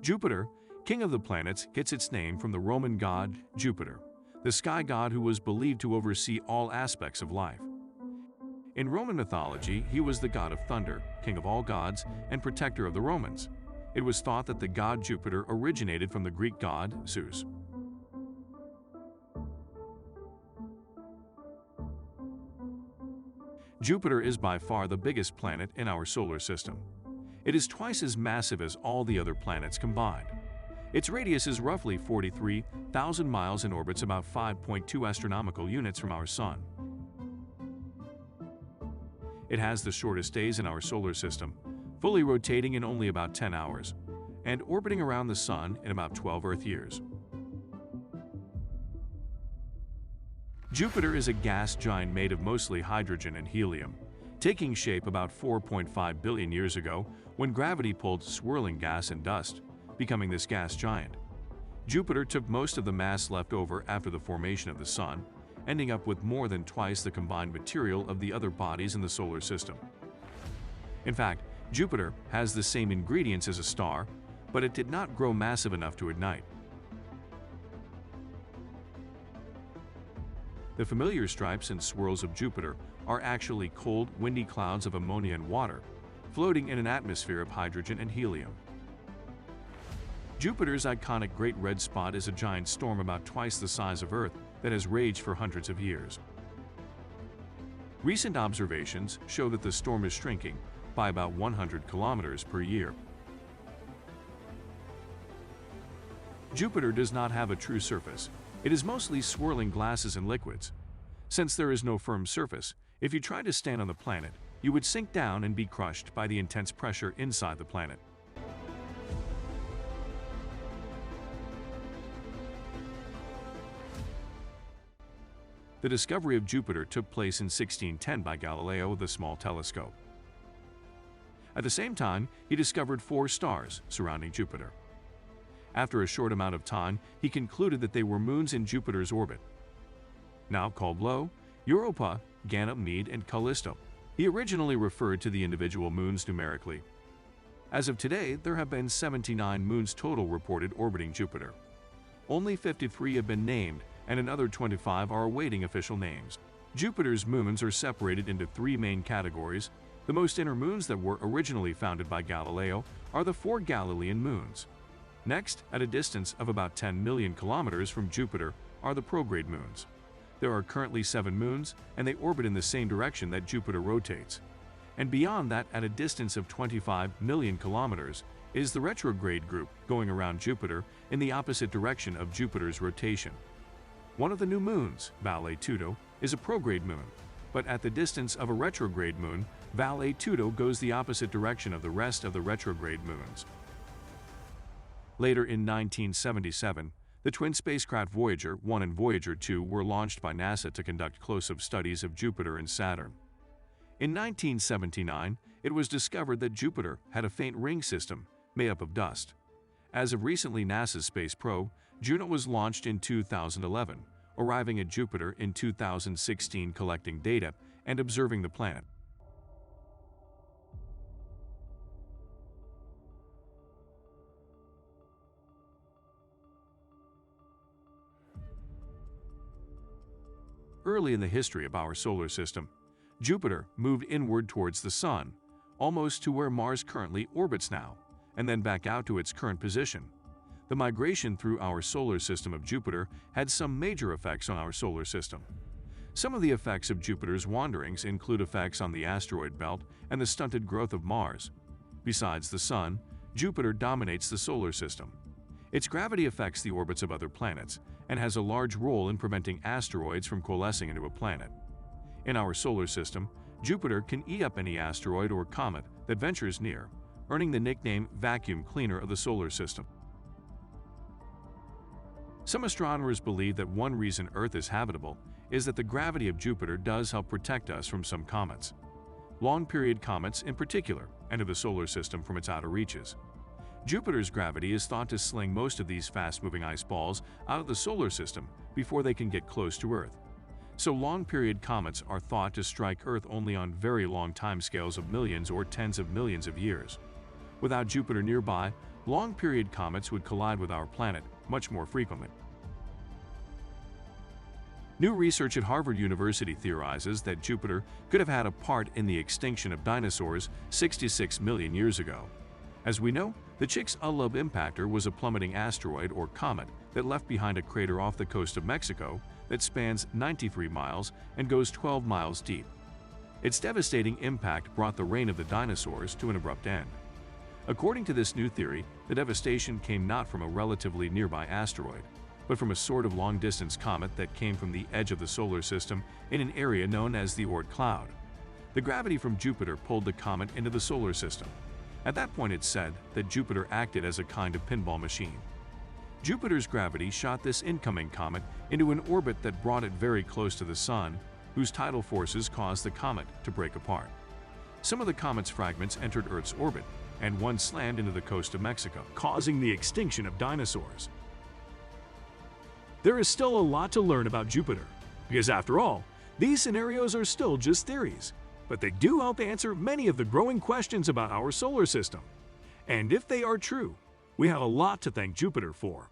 Jupiter, king of the planets, gets its name from the Roman god Jupiter, the sky god who was believed to oversee all aspects of life. In Roman mythology, he was the god of thunder, king of all gods, and protector of the Romans. It was thought that the god Jupiter originated from the Greek god Zeus. Jupiter is by far the biggest planet in our solar system. It is twice as massive as all the other planets combined. Its radius is roughly 43,000 miles and orbits about 5.2 astronomical units from our Sun. It has the shortest days in our solar system, fully rotating in only about 10 hours, and orbiting around the Sun in about 12 Earth years. Jupiter is a gas giant made of mostly hydrogen and helium, taking shape about 4.5 billion years ago when gravity pulled swirling gas and dust, becoming this gas giant. Jupiter took most of the mass left over after the formation of the Sun, ending up with more than twice the combined material of the other bodies in the solar system. In fact, Jupiter has the same ingredients as a star, but it did not grow massive enough to ignite. The familiar stripes and swirls of Jupiter are actually cold, windy clouds of ammonia and water, floating in an atmosphere of hydrogen and helium. Jupiter's iconic Great Red Spot is a giant storm about twice the size of Earth that has raged for hundreds of years. Recent observations show that the storm is shrinking by about 100 kilometers per year. Jupiter does not have a true surface. It is mostly swirling gases and liquids. Since there is no firm surface, if you tried to stand on the planet, you would sink down and be crushed by the intense pressure inside the planet. The discovery of Jupiter took place in 1610 by Galileo with a small telescope. At the same time, he discovered 4 stars surrounding Jupiter. After a short amount of time, he concluded that they were moons in Jupiter's orbit, now called Io, Europa, Ganymede, and Callisto. He originally referred to the individual moons numerically. As of today, there have been 79 moons total reported orbiting Jupiter. Only 53 have been named, and another 25 are awaiting official names. Jupiter's moons are separated into 3 main categories. The most inner moons that were originally founded by Galileo are the 4 Galilean moons. Next, at a distance of about 10 million kilometers from Jupiter, are the prograde moons. There are currently 7 moons, and they orbit in the same direction that Jupiter rotates. And beyond that, at a distance of 25 million kilometers, is the retrograde group going around Jupiter in the opposite direction of Jupiter's rotation. One of the new moons, Val Tudo, is a prograde moon, but at the distance of a retrograde moon, Val Tudo goes the opposite direction of the rest of the retrograde moons. Later in 1977, the twin spacecraft Voyager 1 and Voyager 2 were launched by NASA to conduct close-up studies of Jupiter and Saturn. In 1979, it was discovered that Jupiter had a faint ring system made up of dust. As of recently, NASA's space probe, Juno, was launched in 2011, arriving at Jupiter in 2016 collecting data and observing the planet. Early in the history of our solar system, Jupiter moved inward towards the Sun, almost to where Mars currently orbits now, and then back out to its current position. The migration through our solar system of Jupiter had some major effects on our solar system. Some of the effects of Jupiter's wanderings include effects on the asteroid belt and the stunted growth of Mars. Besides the Sun, Jupiter dominates the solar system. Its gravity affects the orbits of other planets and has a large role in preventing asteroids from coalescing into a planet. In our solar system, Jupiter can eat up any asteroid or comet that ventures near, earning the nickname vacuum cleaner of the solar system. Some astronomers believe that one reason Earth is habitable is that the gravity of Jupiter does help protect us from some comets. Long-period comets in particular enter the solar system from its outer reaches. Jupiter's gravity is thought to sling most of these fast-moving ice balls out of the solar system before they can get close to Earth. So long-period comets are thought to strike Earth only on very long timescales of millions or tens of millions of years. Without Jupiter nearby, long-period comets would collide with our planet much more frequently. New research at Harvard University theorizes that Jupiter could have had a part in the extinction of dinosaurs 66 million years ago. As we know, the Chicxulub impactor was a plummeting asteroid or comet that left behind a crater off the coast of Mexico that spans 93 miles and goes 12 miles deep. Its devastating impact brought the reign of the dinosaurs to an abrupt end. According to this new theory, the devastation came not from a relatively nearby asteroid, but from a sort of long-distance comet that came from the edge of the solar system in an area known as the Oort cloud. The gravity from Jupiter pulled the comet into the solar system. At that point, it's said that Jupiter acted as a kind of pinball machine. Jupiter's gravity shot this incoming comet into an orbit that brought it very close to the Sun, whose tidal forces caused the comet to break apart. Some of the comet's fragments entered Earth's orbit, and one slammed into the coast of Mexico, causing the extinction of dinosaurs. There is still a lot to learn about Jupiter, because after all, these scenarios are still just theories, but they do help answer many of the growing questions about our solar system. And if they are true, we have a lot to thank Jupiter for.